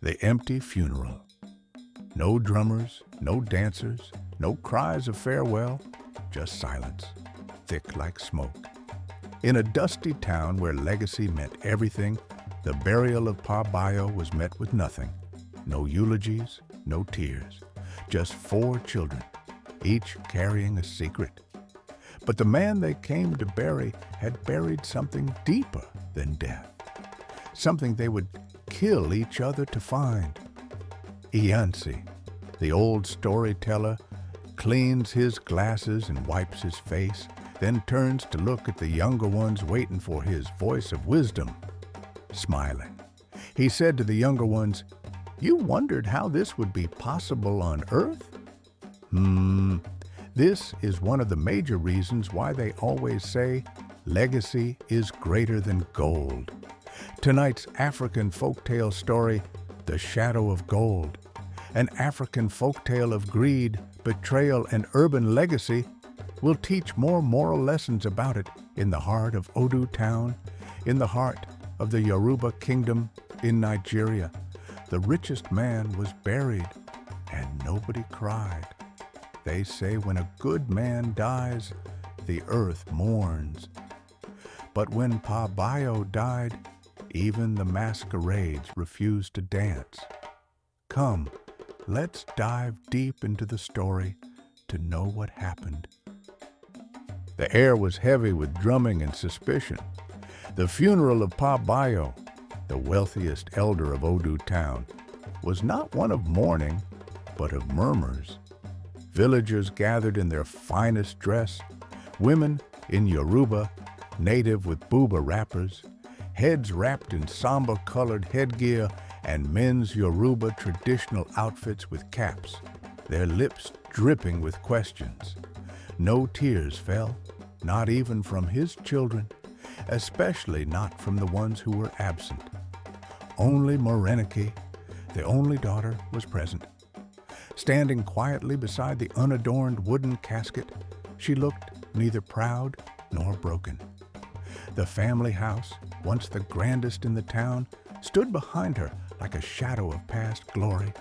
The empty funeral. No drummers, no dancers, no cries of farewell, just silence, thick like smoke. In a dusty town where legacy meant everything, the burial of Pa Bayo was met with nothing. No eulogies, no tears, just 4 children, each carrying a secret. But the man they came to bury had buried something deeper than death, something they would kill each other to find. Iansi, the old storyteller, cleans his glasses and wipes his face, then turns to look at the younger ones waiting for his voice of wisdom. Smiling, he said to the younger ones, "You wondered how this would be possible on Earth? This is one of the major reasons why they always say legacy is greater than gold." Tonight's African folktale story, The Shadow of Gold, an African folktale of greed, betrayal, and urban legacy, will teach more moral lessons about it in the heart of Odu town, in the heart of the Yoruba kingdom in Nigeria. The richest man was buried, and nobody cried. They say when a good man dies, the earth mourns. But when Pa Bayo died, even the masquerades refused to dance. Come, let's dive deep into the story to know what happened. The air was heavy with drumming and suspicion. The funeral of Pa Bayo, the wealthiest elder of Odu town, was not one of mourning, but of murmurs. Villagers gathered in their finest dress, women in Yoruba, native with buba wrappers, heads wrapped in samba-colored headgear, and men's Yoruba traditional outfits with caps, their lips dripping with questions. No tears fell, not even from his children, especially not from the ones who were absent. Only Morenike, the only daughter, was present. Standing quietly beside the unadorned wooden casket, she looked neither proud nor broken. The family house, once the grandest in the town, stood behind her like a shadow of past glory.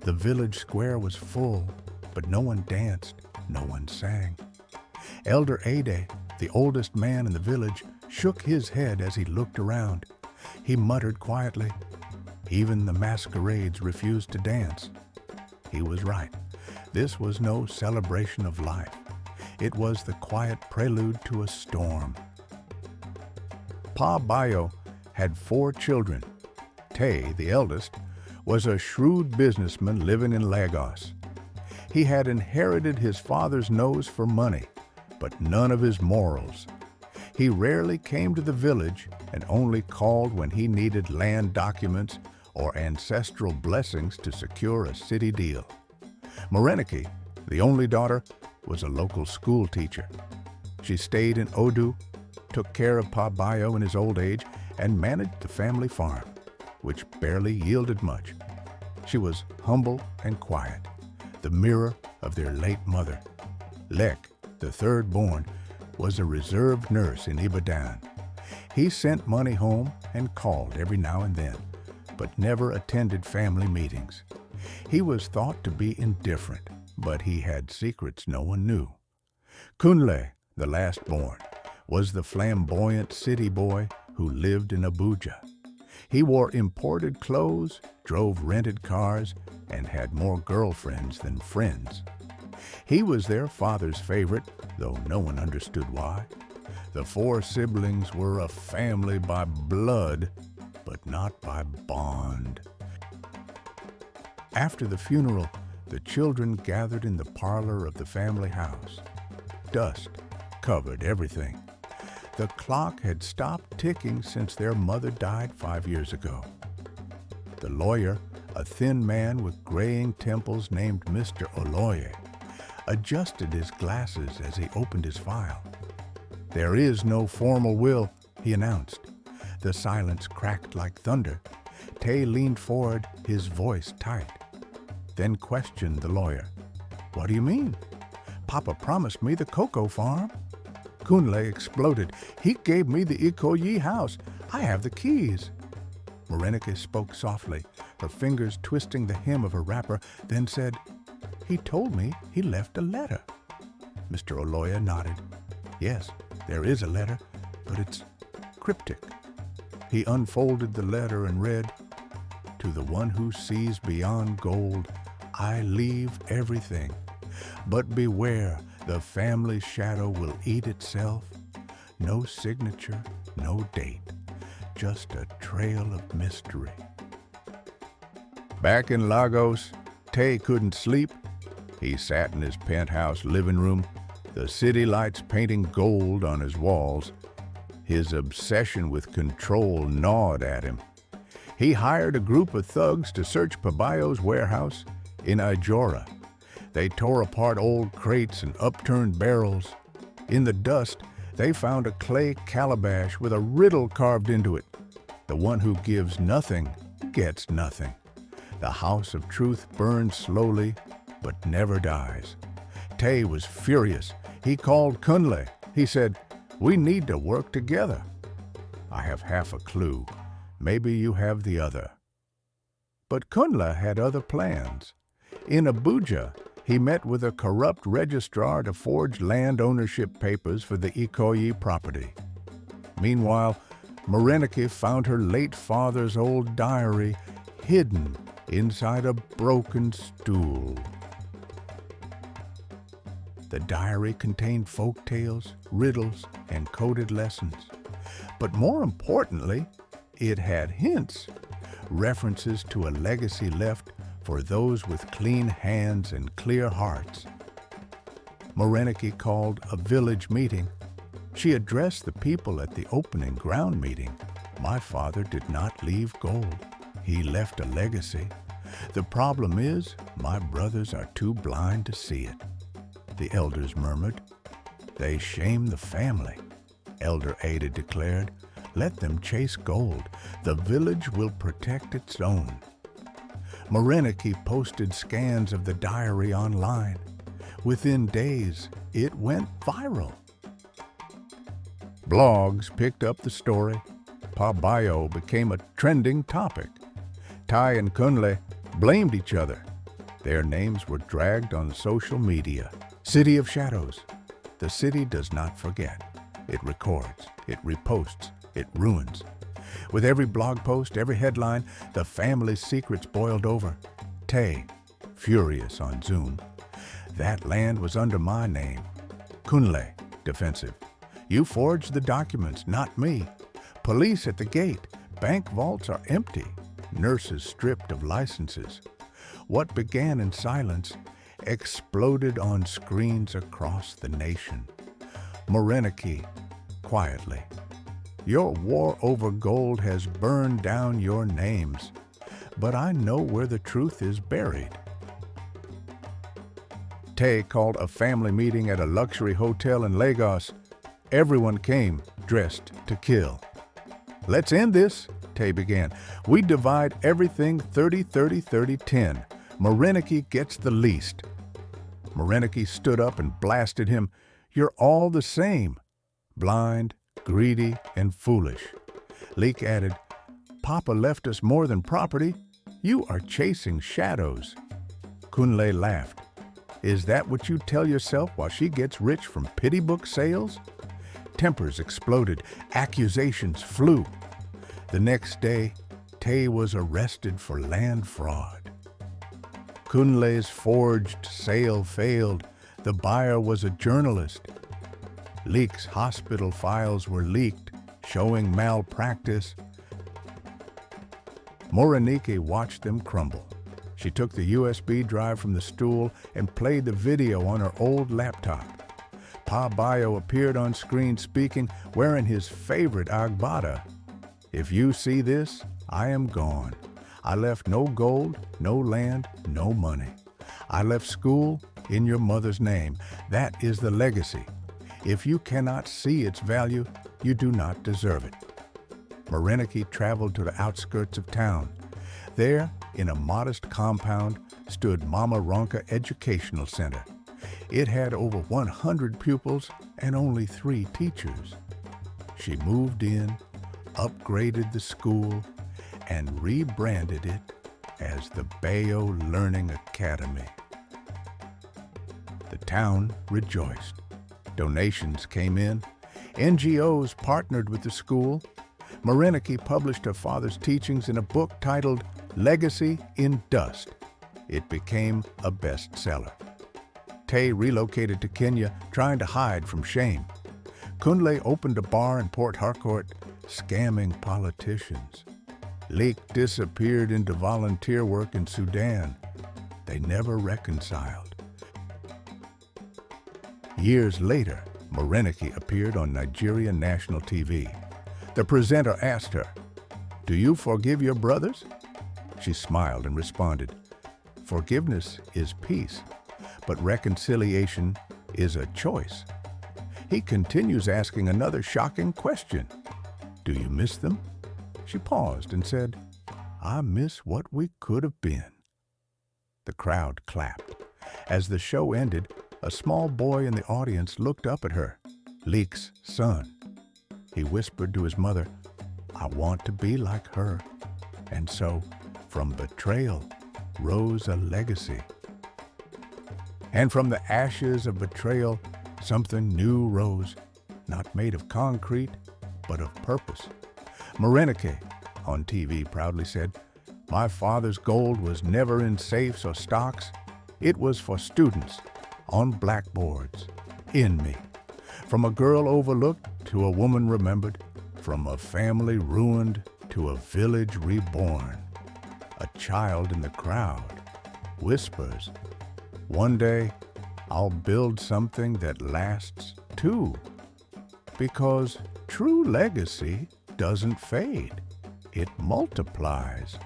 The village square was full, but no one danced, no one sang. Elder Ade, the oldest man in the village, shook his head as he looked around. He muttered quietly, "Even the masquerades refused to dance." He was right. This was no celebration of life. It was the quiet prelude to a storm. Pa Bayo had 4 children. Tay, the eldest, was a shrewd businessman living in Lagos. He had inherited his father's nose for money, but none of his morals. He rarely came to the village and only called when he needed land documents or ancestral blessings to secure a city deal. Morenike, the only daughter, was a local school teacher. She stayed in Odu, took care of Pa Bayo in his old age, and managed the family farm, which barely yielded much. She was humble and quiet, the mirror of their late mother. Lek, the third born, was a reserved nurse in Ibadan. He sent money home and called every now and then, but never attended family meetings. He was thought to be indifferent, but he had secrets no one knew. Kunle, the last born, was the flamboyant city boy who lived in Abuja. He wore imported clothes, drove rented cars, and had more girlfriends than friends. He was their father's favorite, though no one understood why. The 4 siblings were a family by blood, but not by bond. After the funeral, the children gathered in the parlor of the family house. Dust covered everything. The clock had stopped ticking since their mother died 5 years ago. The lawyer, a thin man with graying temples named Mr. Oloye, adjusted his glasses as he opened his file. "There is no formal will," he announced. The silence cracked like thunder. Tay leaned forward, his voice tight, then questioned the lawyer. "What do you mean? Papa promised me the cocoa farm." Kunle exploded. "He gave me the Ikoyi house. I have the keys." Morenike spoke softly, her fingers twisting the hem of her wrapper, then said, "He told me he left a letter." Mr. Oloya nodded. "Yes, there is a letter, but it's cryptic." He unfolded the letter and read, "To the one who sees beyond gold, I leave everything. But beware, the family shadow will eat itself. No signature, no date, just a trail of mystery." Back in Lagos, Tay couldn't sleep. He sat in his penthouse living room, the city lights painting gold on his walls. His obsession with control gnawed at him. He hired a group of thugs to search Pabayo's warehouse in Ijora. They tore apart old crates and upturned barrels. In the dust, they found a clay calabash with a riddle carved into it. The one who gives nothing gets nothing. The house of truth burns slowly, but never dies. Tay was furious. He called Kunle. He said, "We need to work together. I have half a clue. Maybe you have the other." But Kunle had other plans. In Abuja, he met with a corrupt registrar to forge land ownership papers for the Ikoyi property. Meanwhile, Morenike found her late father's old diary hidden inside a broken stool. The diary contained folk tales, riddles, and coded lessons. But more importantly, it had hints, references to a legacy left for those with clean hands and clear hearts. Morenike called a village meeting. She addressed the people at the opening ground meeting. "My father did not leave gold. He left a legacy. The problem is, my brothers are too blind to see it." The elders murmured. "They shame the family," Elder Ada declared. "Let them chase gold. The village will protect its own." Morenike posted scans of the diary online. Within days, it went viral. Blogs picked up the story. Pabayo became a trending topic. Tai and Kunle blamed each other. Their names were dragged on social media. City of Shadows. The city does not forget. It records, it reposts, it ruins. With every blog post, every headline, the family's secrets boiled over. Tay, furious on Zoom. "That land was under my name." Kunle, defensive. "You forged the documents, not me." Police at the gate. Bank vaults are empty. Nurses stripped of licenses. What began in silence exploded on screens across the nation. Morenike, quietly. "Your war over gold has burned down your names, but I know where the truth is buried." Tay called a family meeting at a luxury hotel in Lagos. Everyone came, dressed to kill. "Let's end this," Tay began. "We divide everything 30-30-30-10. Morenike gets the least." Morenike stood up and blasted him. "You're all the same. Blind, greedy, and foolish." Leek added, "Papa left us more than property. You are chasing shadows." Kunle laughed. "Is that what you tell yourself while she gets rich from pity book sales?" Tempers exploded. Accusations flew. The next day, Tay was arrested for land fraud. Kunle's forged sale failed. The buyer was a journalist. Leek's hospital files were leaked, showing malpractice. Morenike watched them crumble. She took the USB drive from the stool and played the video on her old laptop. Pabayo appeared on screen speaking, wearing his favorite agbada. "If you see this, I am gone. I left no gold, no land, no money. I left school in your mother's name. That is the legacy. If you cannot see its value, you do not deserve it." Morenike traveled to the outskirts of town. There, in a modest compound, stood Mama Ronka Educational Center. It had over 100 pupils and only 3 teachers. She moved in, upgraded the school, and rebranded it as the Bayo Learning Academy. The town rejoiced. Donations came in. NGOs partnered with the school. Morenike published her father's teachings in a book titled Legacy in Dust. It became a bestseller. Tay relocated to Kenya, trying to hide from shame. Kunle opened a bar in Port Harcourt, scamming politicians. Leek disappeared into volunteer work in Sudan. They never reconciled. Years later, Morenike appeared on Nigerian national TV. The presenter asked her, "Do you forgive your brothers?" She smiled and responded, "Forgiveness is peace, but reconciliation is a choice." He continues asking another shocking question. "Do you miss them?" She paused and said, "I miss what we could have been." The crowd clapped. As the show ended, a small boy in the audience looked up at her, Leek's son. He whispered to his mother, "I want to be like her." And so, from betrayal rose a legacy. And from the ashes of betrayal, something new rose, not made of concrete, but of purpose. Morenike, on TV, proudly said, "My father's gold was never in safes or stocks. It was for students, on blackboards, in me. From a girl overlooked to a woman remembered, from a family ruined to a village reborn. A child in the crowd whispers, 'One day I'll build something that lasts too.' Because true legacy doesn't fade, it multiplies."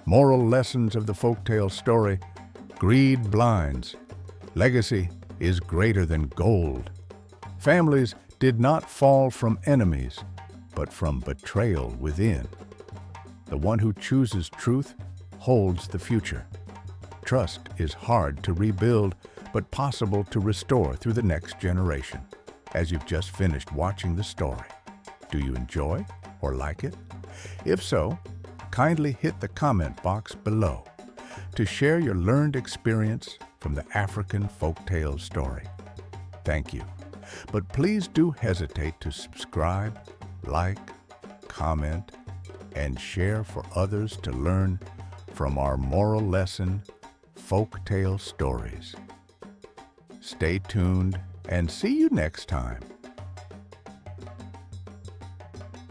Moral lessons of the folktale story: greed blinds. Legacy is greater than gold. Families did not fall from enemies, but from betrayal within. The one who chooses truth holds the future. Trust is hard to rebuild, but possible to restore through the next generation. As you've just finished watching the story, do you enjoy or like it? If so, kindly hit the comment box below to share your learned experience from the African folktale story. Thank you. But please do hesitate to subscribe, like, comment, and share for others to learn from our moral lesson, folktale stories. Stay tuned and see you next time.